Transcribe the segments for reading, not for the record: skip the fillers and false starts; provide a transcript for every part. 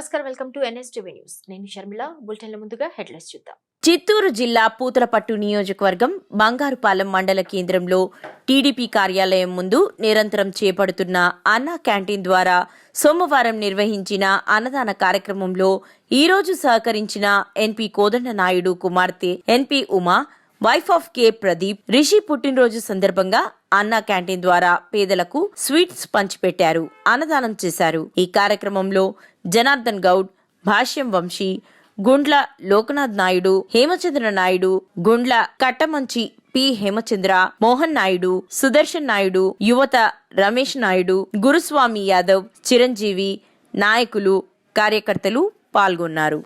నమస్కారం, welcome to NSTV news. నేను షర్మిల. బులెటిన్ల ముందుగా హెడ్లైన్స్ చూద్దాం. చిత్తూరు జిల్లా పూతలపట్టు నియోజకవర్గం బంగారుపాలెం మండల కేంద్రంలో టీడీపీ కార్యాలయం ముందు నిరంతరం చేపడుతున్న అన్నా క్యాంటీన్ ద్వారా సోమవారం నిర్వహించిన అన్నదాన కార్యక్రమంలో ఈరోజు సహకరించిన ఎన్పీ కోదండనాయుడు కుమార్తె NP Uma, wife of K Pradeep, Rishi పుట్టినరోజు సందర్భంగా అన్నా క్యాంటీన్ ద్వారా పేదలకు స్వీట్స్ పంచిపెట్టారు, అన్నదానం చేశారు. ఈ కార్యక్రమంలో జనార్దన్ గౌడ్, భాష్యం వంశీ, గుండ్ల లోకనాథ్ నాయుడు, హేమచంద్ర నాయుడు, గుండ్ల కట్టమంచి పి హేమచంద్ర, మోహన్ నాయుడు, సుదర్శన్ నాయుడు, యువత రమేష్ నాయుడు, గురుస్వామి యాదవ్, చిరంజీవి, నాయకులు, కార్యకర్తలు పాల్గొన్నారు.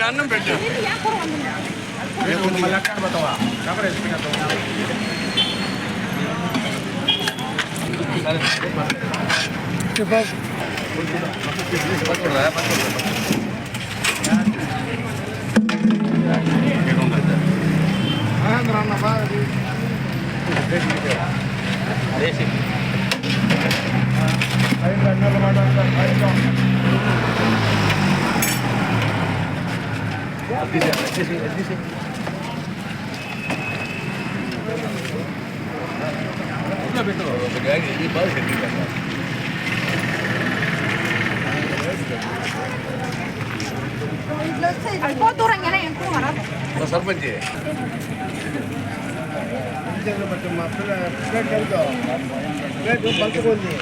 అన్నం పెట్టా సర్పంచ్ మా పిల్లలు పలుచుకుంది.